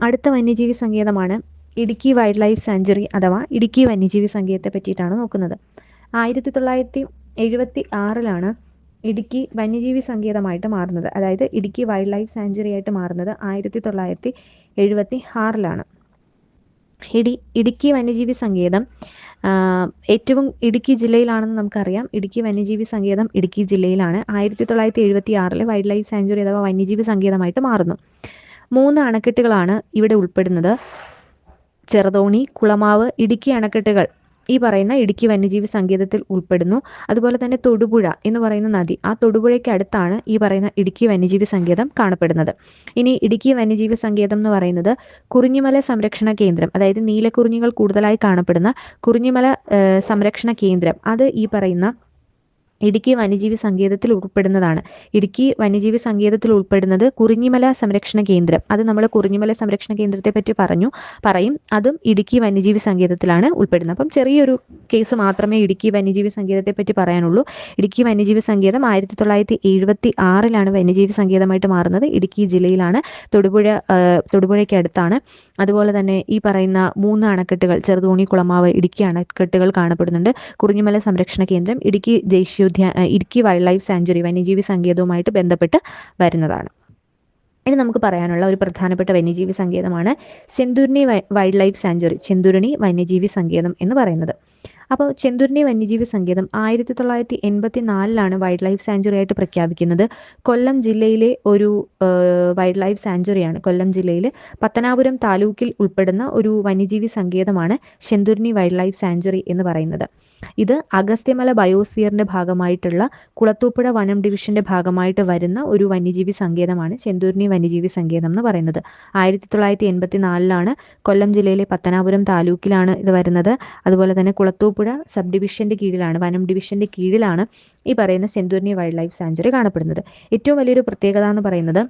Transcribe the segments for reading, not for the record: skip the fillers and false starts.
അടുത്ത വന്യജീവി സങ്കേതമാണ് Idukki wild life sanctuary അഥവാ ഇടുക്കി വന്യജീവി സങ്കേതത്തെ പറ്റിയിട്ടാണ് നോക്കുന്നത്. 1976 ഇടുക്കി വന്യജീവി സങ്കേതമായിട്ട് മാറുന്നത്. അതായത് ഇടുക്കി വൈൽഡ് ലൈഫ് സാഞ്ചുറി ആയിട്ട് മാറുന്നത് 1976 ഇടുക്കി വന്യജീവി സങ്കേതം ഏറ്റവും ഇടുക്കി ജില്ലയിലാണെന്ന് നമുക്കറിയാം. ഇടുക്കി വന്യജീവി സങ്കേതം ഇടുക്കി ജില്ലയിലാണ്. 1976 വൈൽഡ് ലൈഫ് സാഞ്ചുറി അഥവാ വന്യജീവി സങ്കേതമായിട്ട് മാറുന്നു. 3 അണക്കെട്ടുകളാണ് ഇവിടെ ഉൾപ്പെടുന്നത്. ചെറുതോണി, കുളമാവ്, ഇടുക്കി അണക്കെട്ടുകൾ ഈ പറയുന്ന ഇടുക്കി വന്യജീവി സങ്കേതത്തിൽ ഉൾപ്പെടുന്നു. അതുപോലെ തന്നെ തൊടുപുഴ എന്ന് പറയുന്ന നദി, ആ തൊടുപുഴയ്ക്ക് അടുത്താണ് ഈ പറയുന്ന ഇടുക്കി വന്യജീവി സങ്കേതം കാണപ്പെടുന്നത്. ഇനി ഇടുക്കി വന്യജീവി സങ്കേതം എന്ന് പറയുന്നത് കുറിഞ്ഞിമല സംരക്ഷണ കേന്ദ്രം, അതായത് നീലക്കുറിഞ്ഞികൾ കൂടുതലായി കാണപ്പെടുന്ന കുറിഞ്ഞിമല സംരക്ഷണ കേന്ദ്രം, അത് ഈ പറയുന്ന ഇടുക്കി വന്യജീവി സങ്കേതത്തിൽ ഉൾപ്പെടുന്നതാണ്. ഇടുക്കി വന്യജീവി സങ്കേതത്തിൽ ഉൾപ്പെടുന്നത് കുറിഞ്ഞിമല സംരക്ഷണ കേന്ദ്രം. അത് നമ്മൾ കുറിഞ്ഞിമല സംരക്ഷണ കേന്ദ്രത്തെ പറ്റി പറയും. അതും ഇടുക്കി വന്യജീവി സങ്കേതത്തിലാണ് ഉൾപ്പെടുന്നത്. അപ്പം ചെറിയൊരു കേസ് മാത്രമേ ഇടുക്കി വന്യജീവി സങ്കേതത്തെ പറ്റി പറയാനുള്ളൂ. ഇടുക്കി വന്യജീവി സങ്കേതം 1976 വന്യജീവി സങ്കേതമായിട്ട് മാറുന്നത്. ഇടുക്കി ജില്ലയിലാണ്, തൊടുപുഴയ്ക്ക് അടുത്താണ്. അതുപോലെ തന്നെ ഈ പറയുന്ന 3 അണക്കെട്ടുകൾ, ചെറുതോണി, കുളമാവ്, ഇടുക്കി അണക്കെട്ടുകൾ കാണപ്പെടുന്നുണ്ട്. കുറിഞ്ഞിമല സംരക്ഷണ കേന്ദ്രം ഇടുക്കി വൈൽഡ് ലൈഫ് സാഞ്ചുറി വന്യജീവി സങ്കേതവുമായിട്ട് ബന്ധപ്പെട്ട് വരുന്നതാണ്. ഇനി നമുക്ക് പറയാനുള്ള ഒരു പ്രധാനപ്പെട്ട വന്യജീവി സങ്കേതമാണ് Chenthuruni wildlife sanctuary, Chenthuruni വന്യജീവി സങ്കേതം എന്ന് പറയുന്നത്. അപ്പോൾ ചെന്തുരുണി വന്യജീവി സങ്കേതം 1984 വൈൽഡ് ലൈഫ് സാഞ്ചുറി ആയിട്ട് പ്രഖ്യാപിക്കുന്നത്. കൊല്ലം ജില്ലയിലെ ഒരു വൈൽഡ് ലൈഫ് സാഞ്ചുറിയാണ്. കൊല്ലം ജില്ലയിൽ പത്തനാപുരം താലൂക്കിൽ ഉൾപ്പെടുന്ന ഒരു വന്യജീവി സങ്കേതമാണ് ചെന്തുരുണി വൈൽഡ് ലൈഫ് സാഞ്ചുറി എന്ന് പറയുന്നത്. ഇത് അഗസ്ത്യമല ബയോസ്ഫിയറിന്റെ ഭാഗമായിട്ടുള്ള കുളത്തൂപ്പുഴ വനം ഡിവിഷന്റെ ഭാഗമായിട്ട് വരുന്ന ഒരു വന്യജീവി സങ്കേതമാണ് ചെന്തുരുണി വന്യജീവി സങ്കേതം എന്ന് പറയുന്നത്. 1984 കൊല്ലം ജില്ലയിലെ പത്തനാപുരം താലൂക്കിലാണ് ഇത് വരുന്നത്. അതുപോലെ തന്നെ കുളത്തൂപ്പുഴ സബ് ഡിവിഷന്റെ കീഴിലാണ്, വനം ഡിവിഷന്റെ കീഴിലാണ് ഈ പറയുന്ന ചെന്തുരുണി വൈൽഡ് ലൈഫ് സാഞ്ചുറി കാണപ്പെടുന്നത്. ഏറ്റവും വലിയൊരു പ്രത്യേകത എന്ന് പറയുന്നത്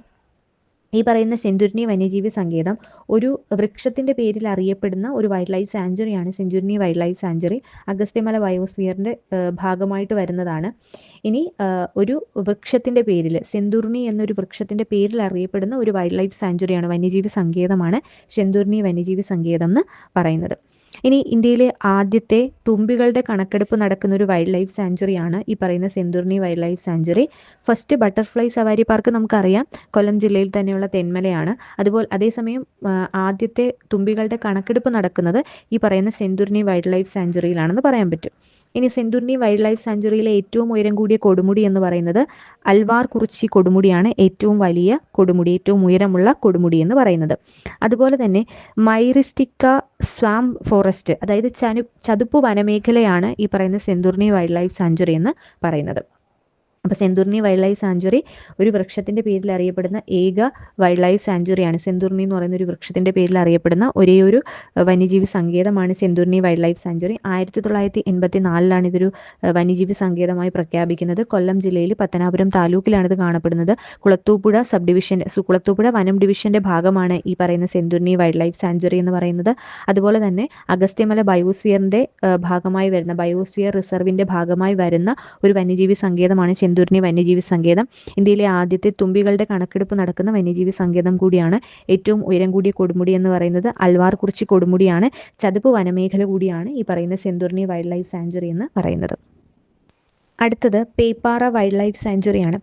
ഈ പറയുന്ന ചെന്തുരുണി വന്യജീവി സങ്കേതം ഒരു വൃക്ഷത്തിന്റെ പേരിൽ അറിയപ്പെടുന്ന ഒരു വൈൽഡ് ലൈഫ് സാഞ്ചുറിയാണ് Chenthuruni wildlife sanctuary. Agasthyamala ബയോസ്ഫിയറിന്റെ ഭാഗമായിട്ട് വരുന്നതാണ്. ഇനി ഒരു വൃക്ഷത്തിന്റെ പേരിൽ, ചെന്തുരുണി എന്നൊരു വൃക്ഷത്തിന്റെ പേരിൽ അറിയപ്പെടുന്ന ഒരു വൈൽഡ് ലൈഫ് സാഞ്ചുറിയാണ്, വന്യജീവി സങ്കേതമാണ് ചെന്തുരുണി വന്യജീവി സങ്കേതം എന്ന് പറയുന്നത്. ഇനി ഇന്ത്യയിലെ ആദ്യത്തെ തുമ്പികളുടെ കണക്കെടുപ്പ് നടക്കുന്ന ഒരു വൈൽഡ് ലൈഫ് സാഞ്ചുറിയാണ് ഈ പറയുന്ന Chenthuruni wildlife sanctuary. First butterfly സവാരി പാർക്ക് നമുക്കറിയാം കൊല്ലം ജില്ലയിൽ തന്നെയുള്ള തെന്മലയാണ്. അതേസമയം ആദ്യത്തെ തുമ്പികളുടെ കണക്കെടുപ്പ് നടക്കുന്നത് ഈ പറയുന്ന ചെന്തുരുണി വൈൽഡ് ലൈഫ് സാഞ്ചുറിയിലാണെന്ന് പറയാൻ പറ്റും. ഇനി ചെന്തുരുണി വൈൽഡ് ലൈഫ് സാഞ്ചുറിയിലെ ഏറ്റവും ഉയരം കൂടിയ കൊടുമുടി എന്ന് പറയുന്നത് അൽവാർ കുറിച്ചി കൊടുമുടിയാണ്. ഏറ്റവും വലിയ കൊടുമുടി, ഏറ്റവും ഉയരമുള്ള കൊടുമുടി എന്ന് പറയുന്നത്. അതുപോലെ തന്നെ മൈറിസ്റ്റിക്ക സ്വാം ഫോറസ്റ്റ്, അതായത് ചതുപ്പ് വനമേഖലയാണ് ഈ പറയുന്ന ചെന്തുരുണി വൈൽഡ് ലൈഫ് സാഞ്ചുറി എന്ന് പറയുന്നത്. അപ്പോൾ ചെന്തുരുണി വൈൽഡ് ലൈഫ് സാഞ്ചുറി ഒരു വൃക്ഷത്തിന്റെ പേരിൽ അറിയപ്പെടുന്ന ഏക വൈൽഡ് ലൈഫ് സാഞ്ചുറിയാണ്. ചെന്തുരുണി എന്ന് പറയുന്ന ഒരു വൃക്ഷത്തിന്റെ പേരിൽ അറിയപ്പെടുന്ന ഒരേ ഒരു വന്യജീവി സങ്കേതമാണ് ചെന്തുരുണി വൈൽഡ് ലൈഫ് സാഞ്ചുറി. 1984 ഇതൊരു വന്യജീവി സങ്കേതമായി പ്രഖ്യാപിക്കുന്നത്. കൊല്ലം ജില്ലയിൽ പത്തനാപുരം താലൂക്കിലാണ് ഇത് കാണപ്പെടുന്നത്. കുളത്തൂപ്പുഴ കുളത്തൂപ്പുഴ വനം ഡിവിഷന്റെ ഭാഗമാണ് ഈ പറയുന്ന ചെന്തുരുണി വൈൽഡ് ലൈഫ് സാഞ്ചുറി എന്ന് പറയുന്നത്. അതുപോലെ തന്നെ അഗസ്ത്യമല ബയോസ്ഫിയറിന്റെ ഭാഗമായി വരുന്ന, ബയോസ്ഫിയർ റിസർവിന്റെ ഭാഗമായി വരുന്ന ഒരു വന്യജീവി സങ്കേതമാണ് ചെന്തുരുണി വന്യജീവി സങ്കേതം. ഇന്ത്യയിലെ ആദ്യത്തെ തുമ്പികളുടെ കണക്കെടുപ്പ് നടക്കുന്ന വന്യജീവി സങ്കേതം കൂടിയാണ്. ഏറ്റവും ഉയരം കൂടിയ കൊടുമുടി എന്ന് പറയുന്നത് അൽവാർ കുറിച്ചി കൊടുമുടിയാണ്. ചതുപ്പ് വനമേഖല കൂടിയാണ് ഈ പറയുന്ന ചെന്തുരുണി വൈൽഡ് ലൈഫ് സാഞ്ചുറി എന്ന് പറയുന്നത്. അടുത്തത് പേപ്പാറ വൈൽഡ് ലൈഫ് സാഞ്ചുറിയാണ്.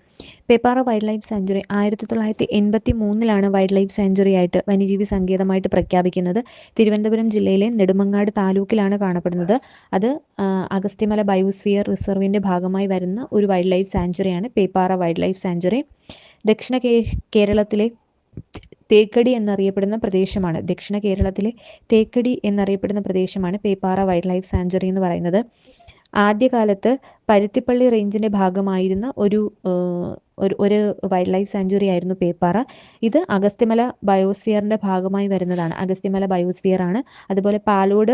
Peppara wildlife sanctuary 1983 wildlife sanctuary ആയിട്ട്, വന്യജീവി സങ്കേതമായിട്ട് പ്രഖ്യാപിക്കുന്നത്. തിരുവനന്തപുരം ജില്ലയിലെ നെടുമങ്ങാട് താലൂക്കിലാണ് കാണപ്പെടുന്നത്. അത് അഗസ്ത്യമല ബയോസ്ഫിയർ റിസർവിന്റെ ഭാഗമായി വരുന്ന ഒരു വൈൽഡ് ലൈഫ് സാഞ്ചുറിയാണ് പേപ്പാറ വൈൽഡ് ലൈഫ് സാഞ്ചുറി. ദക്ഷിണ കേരളത്തിലെ തേക്കടി എന്നറിയപ്പെടുന്ന പ്രദേശമാണ്, ദക്ഷിണ കേരളത്തിലെ തേക്കടി എന്നറിയപ്പെടുന്ന പ്രദേശമാണ് പേപ്പാറ വൈൽഡ് ലൈഫ് സാഞ്ചുറി എന്ന് പറയുന്നത്. ആദ്യകാലത്ത് പരുത്തിപ്പള്ളി റേഞ്ചിന്റെ ഭാഗമായിരുന്ന ഒരു വൈൽഡ് ലൈഫ് സാഞ്ചുറി ആയിരുന്നു പേപ്പാറ. ഇത് അഗസ്ത്യമല ബയോസ്ഫിയറിന്റെ ഭാഗമായി വരുന്നതാണ്. അഗസ്ത്യമല ബയോസ്ഫിയർ ആണ്. അതുപോലെ പാലോട്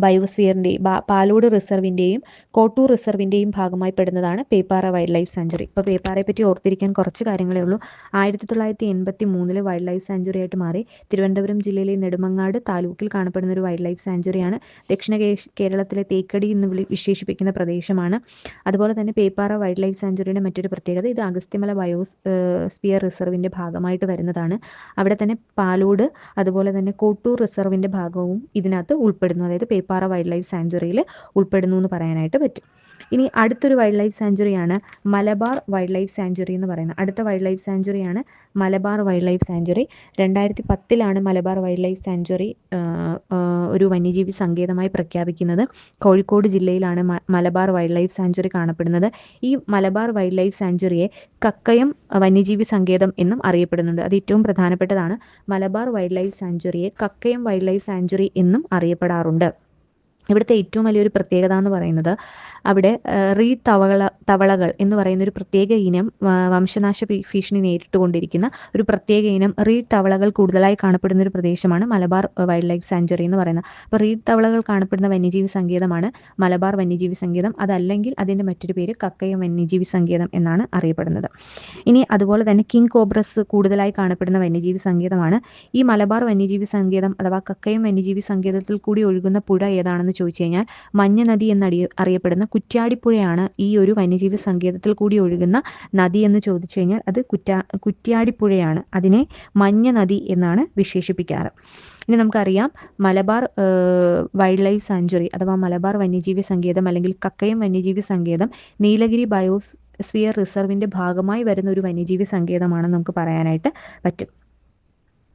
ബയോസ്ഫിയറിൻ്റെയും പാലോട് റിസർവിൻ്റെയും കോട്ടൂർ റിസർവിൻ്റെയും ഭാഗമായി പെടുന്നതാണ് പേപ്പാറ വൈൽഡ് ലൈഫ് സാഞ്ചുറി. ഇപ്പോൾ പേപ്പാറയെ പറ്റി ഓർത്തിരിക്കാൻ കുറച്ച് കാര്യങ്ങളേ ഉള്ളൂ. 1983 വൈൽഡ് ലൈഫ് സാഞ്ചുറി ആയിട്ട് മാറി. തിരുവനന്തപുരം ജില്ലയിലെ നെടുമങ്ങാട് താലൂക്കിൽ കാണപ്പെടുന്ന ഒരു വൈൽഡ് ലൈഫ് സാഞ്ചുറിയാണ്. ദക്ഷിണ കേരളത്തിലെ തേക്കടി എന്ന് വിശേഷിപ്പിക്കുന്ന പ്രദേശമാണ്. അതുപോലെ തന്നെ പേപ്പാറ വൈൽഡ് ലൈഫ് സാഞ്ചുറിയുടെ മറ്റൊരു പ്രത്യേകത, ഇത് അഗസ്ത്യമല ബയോസ്ഫിയർ റിസർവിൻ്റെ ഭാഗമായിട്ട് വരുന്നതാണ്. അവിടെ തന്നെ പാലോട് അതുപോലെ തന്നെ കോട്ടൂർ റിസർവിൻ്റെ ഭാഗവും ഇതിനകത്ത് ഉൾപ്പെടുന്നു. അതായത് പേപ്പാറ വൈൽഡ് ലൈഫ് സാഞ്ചുറിയിൽ ഉൾപ്പെടുന്നു എന്ന് പറയാനായിട്ട് പറ്റും. ഇനി അടുത്തൊരു വൈൽഡ് ലൈഫ് സാഞ്ചുറിയാണ് മലബാർ വൈൽഡ് ലൈഫ് സാഞ്ചുറി എന്ന് പറയുന്നത്. അടുത്ത വൈൽഡ് ലൈഫ് സാഞ്ചുറിയാണ് Malabar wildlife sanctuary. 2010 Malabar wildlife sanctuary ഒരു വന്യജീവി സങ്കേതമായി പ്രഖ്യാപിക്കുന്നത്. കോഴിക്കോട് ജില്ലയിലാണ് മലബാർ വൈൽഡ് ലൈഫ് സാഞ്ചുറി കാണപ്പെടുന്നത്. ഈ മലബാർ വൈൽഡ് ലൈഫ് സാഞ്ചുറിയെ കക്കയം വന്യജീവി സങ്കേതം എന്നും അറിയപ്പെടുന്നുണ്ട്. അത് ഏറ്റവും പ്രധാനപ്പെട്ടതാണ്. മലബാർ വൈൽഡ് ലൈഫ് സാഞ്ചുറിയെ കക്കയം വൈൽഡ് ലൈഫ് സാഞ്ചുറി എന്നും അറിയപ്പെടാറുണ്ട്. ഇവിടുത്തെ ഏറ്റവും വലിയൊരു പ്രത്യേകത എന്ന് പറയുന്നത് അവിടെ റീഡ് തവളകൾ എന്ന് പറയുന്ന ഒരു പ്രത്യേക ഇനം വംശനാശ ഭീഷണി നേരിട്ടുകൊണ്ടിരിക്കുന്ന ഒരു പ്രത്യേക ഇനം റീഡ് തവളകൾ കൂടുതലായി കാണപ്പെടുന്ന ഒരു പ്രദേശമാണ് മലബാർ വൈൽഡ് ലൈഫ് സാഞ്ചുറി എന്ന് പറയുന്നത്. അപ്പോൾ റീഡ് തവളകൾ കാണപ്പെടുന്ന വന്യജീവി സങ്കേതമാണ് മലബാർ വന്യജീവി സങ്കേതം. അതല്ലെങ്കിൽ അതിൻ്റെ മറ്റൊരു പേര് കക്കയം വന്യജീവി സങ്കേതം എന്നാണ് അറിയപ്പെടുന്നത്. ഇനി അതുപോലെ തന്നെ കിങ് കോബ്രസ് കൂടുതലായി കാണപ്പെടുന്ന വന്യജീവി സങ്കേതമാണ്. ഈ മലബാർ വന്യജീവി സങ്കേതം അഥവാ കക്കയം വന്യജീവി സങ്കേതത്തിൽ കൂടി ഒഴുകുന്ന പുഴ ഏതാണെന്ന് ചോദിച്ചു കഴിഞ്ഞാൽ മഞ്ഞ നദി എന്നറിയപ്പെടുന്ന കുറ്റ്യാടിപ്പുഴയാണ് ഈ ഒരു വന്യജീവി സങ്കേതത്തിൽ കൂടി ഒഴുകുന്ന നദി എന്ന് ചോദിച്ചു കഴിഞ്ഞാൽ അത് കുറ്റ്യാടിപ്പുഴയാണ്. അതിനെ മഞ്ഞ നദി എന്നാണ് വിശേഷിപ്പിക്കാറ്. ഇനി നമുക്കറിയാം മലബാർ വൈൽഡ് ലൈഫ് സാഞ്ചുറി അഥവാ മലബാർ വന്യജീവി സങ്കേതം അല്ലെങ്കിൽ കക്കയം വന്യജീവി സങ്കേതം നീലഗിരി ബയോസ്ഫിയർ റിസർവിൻ്റെ ഭാഗമായി വരുന്ന ഒരു വന്യജീവി സങ്കേതമാണെന്ന് നമുക്ക് പറയാനായിട്ട് പറ്റും.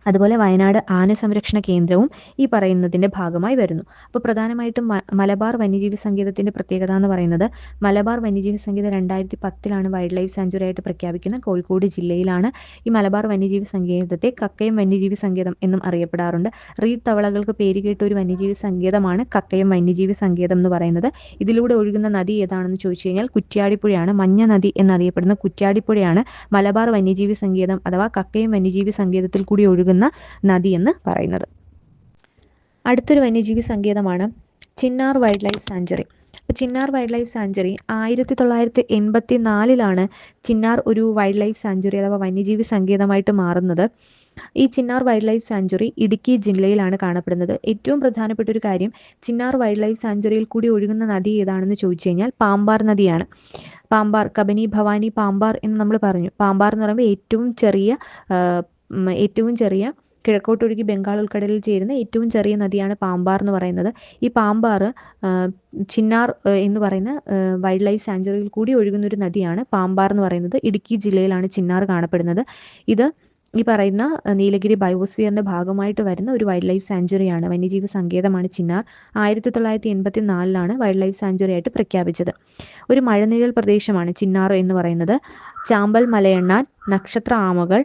അതുപോലെ വയനാട് ആന സംരക്ഷണ കേന്ദ്രവും ഈ പറയുന്നതിൻ്റെ ഭാഗമായി വരുന്നു. അപ്പോൾ പ്രധാനമായിട്ടും മലബാർ വന്യജീവി സങ്കേതത്തിൻ്റെ പ്രത്യേകത എന്ന് പറയുന്നത് മലബാർ വന്യജീവി സങ്കേതം 2010 വൈൽഡ് ലൈഫ് സാഞ്ചുറി ആയിട്ട് പ്രഖ്യാപിക്കുന്ന കോഴിക്കോട് ജില്ലയിലാണ്. ഈ മലബാർ വന്യജീവി സങ്കേതത്തെ കക്കയം വന്യജീവി സങ്കേതം എന്നും അറിയപ്പെടാറുണ്ട്. റീഡ് തവളകൾക്ക് പേരുകേട്ട ഒരു വന്യജീവി സങ്കേതമാണ് കക്കയം വന്യജീവി സങ്കേതം എന്ന് പറയുന്നത്. ഇതിലൂടെ ഒഴുകുന്ന നദി ഏതാണെന്ന് ചോദിച്ചു കഴിഞ്ഞാൽ കുറ്റ്യാടിപ്പുഴയാണ്. മഞ്ഞ നദി എന്നറിയപ്പെടുന്ന കുറ്റ്യാടിപ്പുഴയാണ് മലബാർ വന്യജീവി സങ്കേതം അഥവാ കക്കയം വന്യജീവി സങ്കേതത്തിൽ കൂടി ഒഴുകുന്ന നദി എന്ന് പറയുന്നത്. അടുത്തൊരു വന്യജീവി സങ്കേതമാണ് ചിന്നാർ വൈൽഡ് ലൈഫ് സാഞ്ചുറി. അപ്പോൾ Chinnar wildlife sanctuary 1984 Chinnar ഒരു വൈൽഡ് ലൈഫ് സാഞ്ചുറി അഥവാ വന്യജീവി സങ്കേതമായിട്ട് മാറുന്നത്. ഈ Chinnar wildlife sanctuary Idukki ജില്ലയിലാണ് കാണപ്പെടുന്നത്. ഏറ്റവും പ്രധാനപ്പെട്ട ഒരു കാര്യം, ചിന്നാർ വൈൽഡ് ലൈഫ് സാഞ്ചുറിയിൽ കൂടി ഒഴുകുന്ന നദി ഏതാണെന്ന് ചോദിച്ചു കഴിഞ്ഞാൽ പാമ്പാർ നദിയാണ്. പാമ്പാർ, കബനി, ഭവാനി, പാമ്പാർ എന്ന് നമ്മൾ പറഞ്ഞു. പാമ്പാർ എന്ന് പറയുമ്പോൾ ഏറ്റവും ചെറിയ കിഴക്കോട്ടൊഴുകി ബംഗാൾ ഉൾക്കടലിൽ ചേരുന്ന ഏറ്റവും ചെറിയ നദിയാണ് പാമ്പാർ എന്ന് പറയുന്നത്. ഈ പാമ്പാർ ചിന്നാർ എന്ന് പറയുന്ന വൈൽഡ് ലൈഫ് സാഞ്ചുറിയിൽ കൂടി ഒഴുകുന്ന ഒരു നദിയാണ് പാമ്പാർ എന്ന് പറയുന്നത്. ഇടുക്കി ജില്ലയിലാണ് ചിന്നാർ കാണപ്പെടുന്നത്. ഇത് ഈ പറയുന്ന നീലഗിരി ബയോസ്ഫിയറിൻ്റെ ഭാഗമായിട്ട് വരുന്ന ഒരു വൈൽഡ് ലൈഫ് സാഞ്ചുറിയാണ്, വന്യജീവി സങ്കേതമാണ് ചിന്നാർ. 1984 വൈൽഡ് ലൈഫ് സാഞ്ചുറി ആയിട്ട് പ്രഖ്യാപിച്ചത്. ഒരു മഴനിഴൽ പ്രദേശമാണ് ചിന്നാർ എന്ന് പറയുന്നത്. ചാമ്പൽ മലയണ്ണാൻ, നക്ഷത്ര ആമകൾ,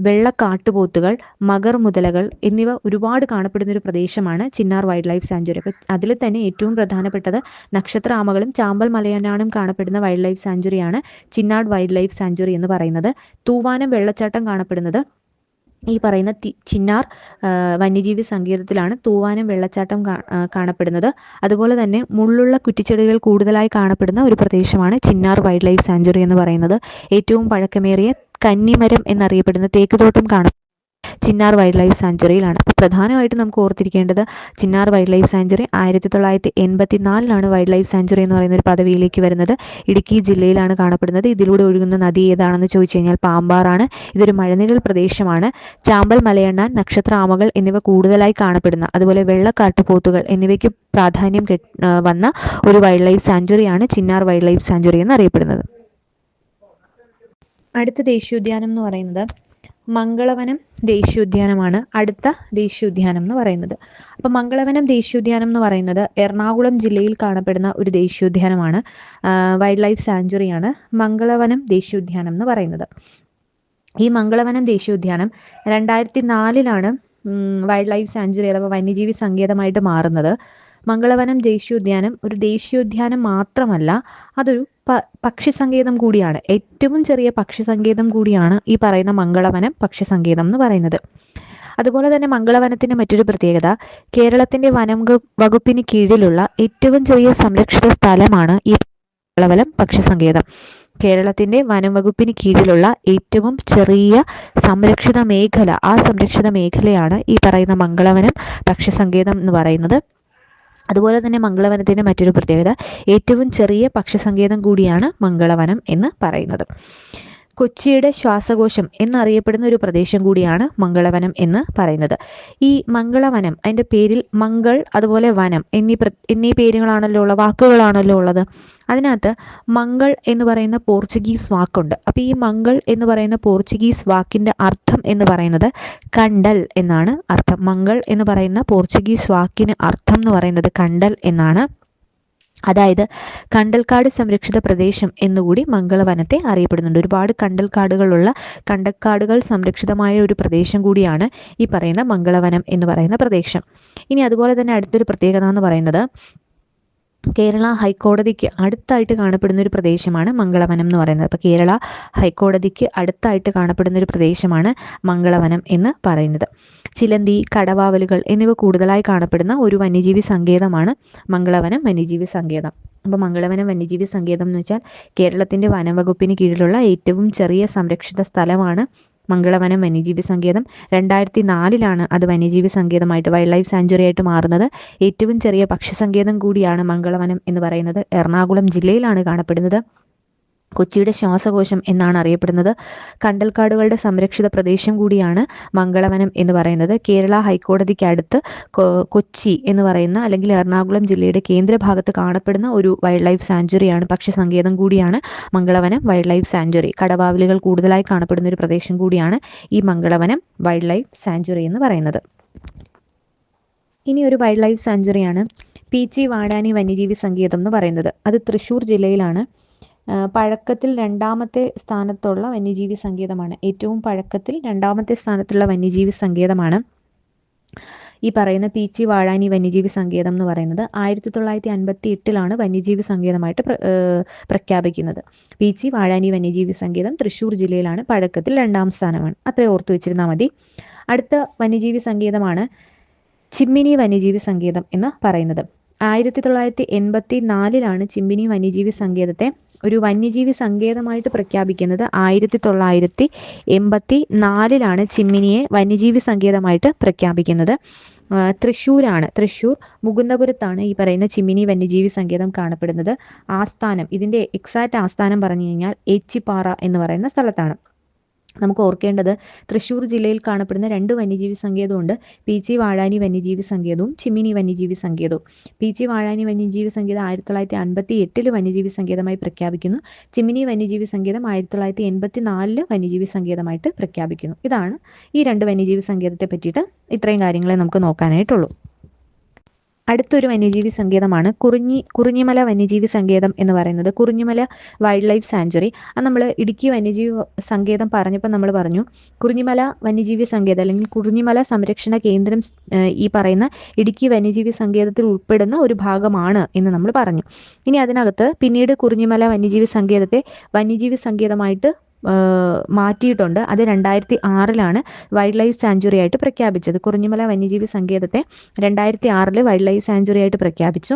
വെള്ളക്കാട്ടുപോത്തുകൾ, മഗർ മുതലകൾ എന്നിവ ഒരുപാട് കാണപ്പെടുന്ന ഒരു പ്രദേശമാണ് ചിന്നാർ വൈൽഡ് ലൈഫ് സാഞ്ചുറി. അപ്പോൾ അതിൽ തന്നെ ഏറ്റവും പ്രധാനപ്പെട്ടത് നക്ഷത്ര ആമകളും ചാമ്പൽ മലയണ്ണാനും കാണപ്പെടുന്ന വൈൽഡ് ലൈഫ് സാഞ്ചുറിയാണ് ചിന്നാർ വൈൽഡ് ലൈഫ് സാഞ്ചുറി എന്ന് പറയുന്നത്. തൂവാനം വെള്ളച്ചാട്ടം കാണപ്പെടുന്നത് ഈ പറയുന്ന ചിന്നാർ വന്യജീവി സങ്കേതത്തിലാണ്. തൂവാനം വെള്ളച്ചാട്ടം കാണപ്പെടുന്നത്. അതുപോലെ തന്നെ മുള്ളുള്ള കുറ്റിച്ചെടികൾ കൂടുതലായി കാണപ്പെടുന്ന ഒരു പ്രദേശമാണ് ചിന്നാർ വൈൽഡ് ലൈഫ് സാഞ്ചുറി എന്ന് പറയുന്നത്. ഏറ്റവും പഴക്കമേറിയ കന്നിമരം എന്നറിയപ്പെടുന്ന തേക്കുതോട്ടം ചിന്നാർ വൈൽഡ് ലൈഫ് സാഞ്ചുറിയിലാണ്. അപ്പോൾ പ്രധാനമായിട്ടും നമുക്ക് ഓർത്തിരിക്കേണ്ടത് Chinnar wildlife sanctuary 1984 wildlife sanctuary എന്ന് പറയുന്ന ഒരു പദവിയിലേക്ക് വരുന്നത്. ഇടുക്കി ജില്ലയിലാണ് കാണപ്പെടുന്നത്. ഇതിലൂടെ ഒഴുകുന്ന നദി ഏതാണെന്ന് ചോദിച്ചു കഴിഞ്ഞാൽ പാമ്പാറാണ്. ഇതൊരു മഴനിഴൽ പ്രദേശമാണ്. ചാമ്പൽ മലയണ്ണാൻ, നക്ഷത്ര ആമകൾ എന്നിവ കൂടുതലായി കാണപ്പെടുന്ന, അതുപോലെ വെള്ളക്കാട്ടുപോത്തുകൾ എന്നിവയ്ക്ക് പ്രാധാന്യം വന്ന ഒരു വൈൽഡ് ലൈഫ് സാഞ്ചുറിയാണ് ചിന്നാർ വൈൽഡ് ലൈഫ് സാഞ്ചുറി എന്നറിയപ്പെടുന്നത്. അടുത്ത ദേശീയോദ്യാനം എന്ന് പറയുന്നത് മംഗളവനം ദേശീയോദ്യാനമാണ്. അടുത്ത ദേശീയോദ്യാനം എന്ന് പറയുന്നത്. അപ്പോൾ മംഗളവനം ദേശീയോദ്യാനം എന്ന് പറയുന്നത് എറണാകുളം ജില്ലയിൽ കാണപ്പെടുന്ന ഒരു ദേശീയോദ്യാനമാണ്. വൈൽഡ് ലൈഫ് സാഞ്ചുറിയാണ് മംഗളവനം ദേശീയോദ്യാനം എന്ന് പറയുന്നത്. ഈ മംഗളവനം ദേശീയോദ്യാനം 2004 വൈൽഡ് ലൈഫ് സാഞ്ചുറി അഥവാ വന്യജീവി സങ്കേതമായിട്ട് മാറുന്നത്. മംഗളവനം ദേശീയോദ്യാനം ഒരു ദേശീയോദ്യാനം മാത്രമല്ല, അതൊരു പക്ഷി സങ്കേതം കൂടിയാണ്. ഏറ്റവും ചെറിയ പക്ഷി സങ്കേതം കൂടിയാണ് ഈ പറയുന്ന മംഗളവനം പക്ഷി സങ്കേതം എന്ന് പറയുന്നത്. അതുപോലെ തന്നെ മംഗളവനത്തിൻ്റെ മറ്റൊരു പ്രത്യേകത, കേരളത്തിൻ്റെ വനം വകുപ്പിന് കീഴിലുള്ള ഏറ്റവും ചെറിയ സംരക്ഷിത സ്ഥലമാണ് ഈ മംഗളവനം പക്ഷിസങ്കേതം. കേരളത്തിൻ്റെ വനം വകുപ്പിന് കീഴിലുള്ള ഏറ്റവും ചെറിയ സംരക്ഷിത മേഖല, ആ സംരക്ഷിത മേഖലയാണ് ഈ പറയുന്ന മംഗളവനം പക്ഷിസങ്കേതം എന്ന് പറയുന്നത്. അതുപോലെ തന്നെ മംഗളവനത്തിൻ്റെ മറ്റൊരു പ്രത്യേകത, ഏറ്റവും ചെറിയ പക്ഷിസങ്കേതം കൂടിയാണ് മംഗളവനം എന്ന് പറയുന്നത്. കൊച്ചിയുടെ ശ്വാസകോശം എന്നറിയപ്പെടുന്ന ഒരു പ്രദേശം കൂടിയാണ് മംഗളവനം എന്ന് പറയുന്നത്. ഈ മംഗളവനം, അതിൻ്റെ പേരിൽ മംഗൾ അതുപോലെ വനം എന്നീ പേരുകളാണല്ലോ ഉള്ളത്, വാക്കുകളാണല്ലോ ഉള്ളത്. അതിനകത്ത് മംഗൾ എന്ന് പറയുന്ന പോർച്ചുഗീസ് വാക്കുണ്ട്. അപ്പോൾ ഈ മംഗൾ എന്ന് പറയുന്ന പോർച്ചുഗീസ് വാക്കിൻ്റെ അർത്ഥം എന്ന് പറയുന്നത് കണ്ടൽ എന്നാണ് അർത്ഥം. മംഗൾ എന്ന് പറയുന്ന പോർച്ചുഗീസ് വാക്കിന് അർത്ഥം എന്ന് പറയുന്നത് കണ്ടൽ എന്നാണ്. അതായത് കണ്ടൽക്കാട് സംരക്ഷിത പ്രദേശം എന്നുകൂടി മംഗളവനത്തെ അറിയപ്പെടുന്നുണ്ട്. ഒരുപാട് കണ്ടൽക്കാടുകൾ സംരക്ഷിതമായ ഒരു പ്രദേശം കൂടിയാണ് ഈ പറയുന്ന മംഗളവനം എന്ന് പറയുന്ന പ്രദേശം. ഇനി അതുപോലെ തന്നെ അടുത്തൊരു പ്രത്യേകത എന്ന് പറയുന്നത്, കേരള ഹൈക്കോടതിക്ക് അടുത്തായിട്ട് കാണപ്പെടുന്ന ഒരു പ്രദേശമാണ് മംഗളവനം എന്ന് പറയുന്നത്. അപ്പോൾ കേരള ഹൈക്കോടതിക്ക് അടുത്തായിട്ട് കാണപ്പെടുന്ന ഒരു പ്രദേശമാണ് മംഗളവനം എന്ന് പറയുന്നത്. ചിലന്തി, കടവാവലുകൾ എന്നിവ കൂടുതലായി കാണപ്പെടുന്ന ഒരു വന്യജീവി സങ്കേതമാണ് മംഗളവനം വന്യജീവി സങ്കേതം. അപ്പോൾ മംഗളവനം വന്യജീവി സങ്കേതം എന്ന് വെച്ചാൽ കേരളത്തിൻ്റെ വനം വകുപ്പിന് കീഴിലുള്ള ഏറ്റവും ചെറിയ സംരക്ഷിത സ്ഥലമാണ് മംഗളവനം വന്യജീവി സങ്കേതം. 2004 അത് വന്യജീവി സങ്കേതമായിട്ട്, വൈൽഡ് ലൈഫ് സാങ്ച്വറി ആയിട്ട് മാറുന്നത്. ഏറ്റവും ചെറിയ പക്ഷി സങ്കേതം കൂടിയാണ് മംഗളവനം എന്ന് പറയുന്നത്. എറണാകുളം ജില്ലയിലാണ് കാണപ്പെടുന്നത്. കൊച്ചിയുടെ ശ്വാസകോശം എന്നാണ് അറിയപ്പെടുന്നത്. കണ്ടൽക്കാടുകളുടെ സംരക്ഷിത പ്രദേശം കൂടിയാണ് മംഗളവനം എന്ന് പറയുന്നത്. കേരള ഹൈക്കോടതിക്ക് അടുത്ത് കൊച്ചി എന്ന് പറയുന്ന, അല്ലെങ്കിൽ എറണാകുളം ജില്ലയുടെ കേന്ദ്രഭാഗത്ത് കാണപ്പെടുന്ന ഒരു വൈൽഡ് ലൈഫ് സാങ്ച്വറിയാണ്, പക്ഷി സങ്കേതം കൂടിയാണ് മംഗളവനം വൈൽഡ് ലൈഫ് സാങ്ച്വറി. കടവാവലുകൾ കൂടുതലായി കാണപ്പെടുന്ന ഒരു പ്രദേശം കൂടിയാണ് ഈ മംഗളവനം വൈൽഡ് ലൈഫ് സാങ്ച്വറി എന്ന് പറയുന്നത്. ഇനി ഒരു വൈൽഡ് ലൈഫ് സാങ്ച്വറിയാണ് പീച്ചി വാടാനി വന്യജീവി സങ്കേതം എന്ന് പറയുന്നത്. അത് തൃശ്ശൂർ ജില്ലയിലാണ്. പഴക്കത്തിൽ 2ാമത്തെ സ്ഥാനത്തുള്ള വന്യജീവി സങ്കേതമാണ്. ഏറ്റവും പഴക്കത്തിൽ 2ാമത്തെ സ്ഥാനത്തുള്ള വന്യജീവി സങ്കേതമാണ് ഈ പറയുന്ന പീച്ചി വാഴാനി വന്യജീവി സങ്കേതം എന്ന് പറയുന്നത്. 1958 വന്യജീവി സങ്കേതമായിട്ട് പ്രഖ്യാപിക്കുന്നത്. പീച്ചി വാഴാനി വന്യജീവി സങ്കേതം തൃശ്ശൂർ ജില്ലയിലാണ്. പഴക്കത്തിൽ 2ാം സ്ഥാനമാണ്. അത്രയും ഓർത്തു വെച്ചിരുന്നാൽ മതി. അടുത്ത വന്യജീവി സങ്കേതമാണ് ചിമ്മിനി വന്യജീവി സങ്കേതം എന്ന് പറയുന്നത്. 1984 ചിമ്മിനി വന്യജീവി സങ്കേതത്തെ ഒരു വന്യജീവി സങ്കേതമായിട്ട് പ്രഖ്യാപിക്കുന്നത്. 1984 ചിമ്മിനിയെ വന്യജീവി സങ്കേതമായിട്ട് പ്രഖ്യാപിക്കുന്നത്. തൃശ്ശൂർ മുകുന്ദപുരത്താണ് ഈ പറയുന്ന ചിമ്മിനി വന്യജീവി സങ്കേതം കാണപ്പെടുന്നത്. ആസ്ഥാനം, ഇതിൻ്റെ എക്സാക്റ്റ് ആസ്ഥാനം പറഞ്ഞു കഴിഞ്ഞാൽ ഏച്ചിപ്പാറ എന്ന് പറയുന്ന സ്ഥലത്താണ്. നമുക്ക് ഓർക്കേണ്ടത്, തൃശ്ശൂർ ജില്ലയിൽ കാണപ്പെടുന്ന 2 വന്യജീവി സങ്കേതമുണ്ട്. പീച്ചി വാഴാനി വന്യജീവി സങ്കേതവും ചിമ്മിനി വന്യജീവി സങ്കേതവും. പീച്ചി വാഴാനി വന്യജീവി സങ്കേതം 1958 വന്യജീവി സങ്കേതമായി പ്രഖ്യാപിക്കുന്നു. ചിമ്മിനി വന്യജീവി സങ്കേതം 1984 വന്യജീവി സങ്കേതമായിട്ട് പ്രഖ്യാപിക്കുന്നു. ഇതാണ് ഈ 2 വന്യജീവി സങ്കേതത്തെ പറ്റിയിട്ട് ഇത്രയും കാര്യങ്ങളെ നമുക്ക് നോക്കാനായിട്ടുള്ളൂ. അടുത്തൊരു വന്യജീവി സങ്കേതമാണ് കുറിഞ്ഞിമല വന്യജീവി സങ്കേതം എന്ന് പറയുന്നത്. Kurinjimala wild life sanctuary. അത് നമ്മൾ ഇടുക്കി വന്യജീവി സങ്കേതം പറഞ്ഞപ്പോൾ നമ്മൾ പറഞ്ഞു കുറിഞ്ഞിമല വന്യജീവി സങ്കേതം അല്ലെങ്കിൽ കുറിഞ്ഞിമല സംരക്ഷണ കേന്ദ്രം ഈ പറയുന്ന ഇടുക്കി വന്യജീവി സങ്കേതത്തിൽ ഉൾപ്പെടുന്ന ഒരു ഭാഗമാണ് എന്ന് നമ്മൾ പറഞ്ഞു. ഇനി അതിനകത്ത് പിന്നീട് കുറിഞ്ഞിമല വന്യജീവി സങ്കേതത്തെ വന്യജീവി സങ്കേതമായിട്ട് മാറ്റിയിട്ടുണ്ട്. അത് 2006 വൈൽഡ് ലൈഫ് സാങ്ച്വറി ആയിട്ട് പ്രഖ്യാപിച്ചത്. കുറിഞ്ഞിമല വന്യജീവി സങ്കേതത്തെ 2006 വൈൽഡ് ലൈഫ് സാങ്ച്വറി ആയിട്ട് പ്രഖ്യാപിച്ചു.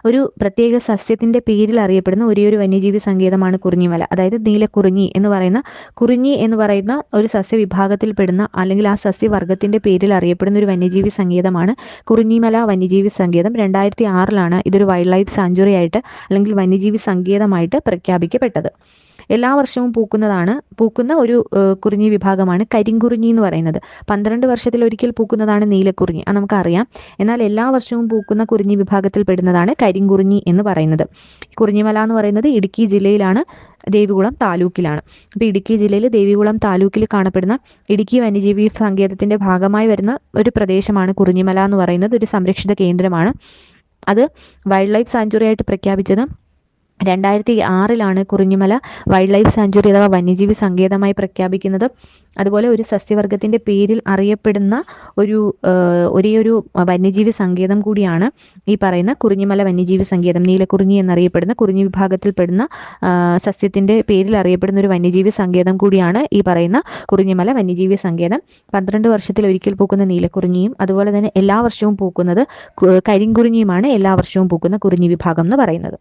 ഒരു പ്രത്യേക സസ്യത്തിൻ്റെ പേരിൽ അറിയപ്പെടുന്ന ഒരേയൊരു വന്യജീവി സങ്കേതമാണ് കുറിഞ്ഞിമല. അതായത് നീലക്കുറിഞ്ഞി എന്ന് പറയുന്ന ഒരു സസ്യവിഭാഗത്തിൽപ്പെടുന്ന, അല്ലെങ്കിൽ ആ സസ്യവർഗത്തിൻ്റെ പേരിൽ അറിയപ്പെടുന്ന ഒരു വന്യജീവി സങ്കേതമാണ് കുറിഞ്ഞിമല വന്യജീവി സങ്കേതം. 2006 ഇതൊരു വൈൽഡ് ലൈഫ് സാങ്ച്വറി ആയിട്ട് അല്ലെങ്കിൽ വന്യജീവി സങ്കേതമായിട്ട് പ്രഖ്യാപിക്കപ്പെട്ടത്. എല്ലാ വർഷവും പൂക്കുന്ന ഒരു കുറിഞ്ഞി വിഭാഗമാണ് കരിങ്കുറിഞ്ഞി എന്ന് പറയുന്നത്. 12 വർഷത്തിലൊരിക്കൽ പൂക്കുന്നതാണ് നീലക്കുറിഞ്ഞി, അത് നമുക്കറിയാം. എന്നാൽ എല്ലാ വർഷവും പൂക്കുന്ന കുറിഞ്ഞി വിഭാഗത്തിൽ പെടുന്നതാണ് കരിങ്കുറിഞ്ഞി എന്ന് പറയുന്നത്. കുറിഞ്ഞിമല എന്ന് പറയുന്നത് ഇടുക്കി ജില്ലയിലാണ്, ദേവികുളം താലൂക്കിലാണ്. അപ്പോൾ ഇടുക്കി ജില്ലയിൽ ദേവികുളം താലൂക്കിൽ കാണപ്പെടുന്ന ഇടുക്കി വന്യജീവി സങ്കേതത്തിൻ്റെ ഭാഗമായി വരുന്ന ഒരു പ്രദേശമാണ് കുറിഞ്ഞിമല എന്ന് പറയുന്നത്. ഒരു സംരക്ഷിത കേന്ദ്രമാണ്. അത് വൈൽഡ് ലൈഫ് സാങ്ച്വറി ആയിട്ട് പ്രഖ്യാപിച്ചത് 2006 കുറിഞ്ഞിമല വൈൽഡ് ലൈഫ് സാങ്ച്വറി അഥവാ വന്യജീവി സങ്കേതമായി പ്രഖ്യാപിക്കുന്നത്. അതുപോലെ ഒരു സസ്യവർഗത്തിൻ്റെ പേരിൽ അറിയപ്പെടുന്ന ഒരേയൊരു വന്യജീവി സങ്കേതം കൂടിയാണ് ഈ പറയുന്ന കുറിഞ്ഞിമല വന്യജീവി സങ്കേതം. നീലക്കുറിഞ്ഞി എന്നറിയപ്പെടുന്ന കുറിഞ്ഞി വിഭാഗത്തിൽപ്പെടുന്ന സസ്യത്തിൻ്റെ പേരിൽ അറിയപ്പെടുന്ന ഒരു വന്യജീവി സങ്കേതം കൂടിയാണ് ഈ പറയുന്ന കുറിഞ്ഞിമല വന്യജീവി സങ്കേതം. 12 വർഷത്തിൽ ഒരിക്കൽ പൂക്കുന്ന നീലക്കുറിഞ്ഞിയും അതുപോലെ തന്നെ എല്ലാ വർഷവും പൂക്കുന്നത് കരിങ്കുറിഞ്ഞിയുമാണ് എല്ലാ വർഷവും പൂക്കുന്ന കുറിഞ്ഞി വിഭാഗം എന്ന് പറയുന്നത്.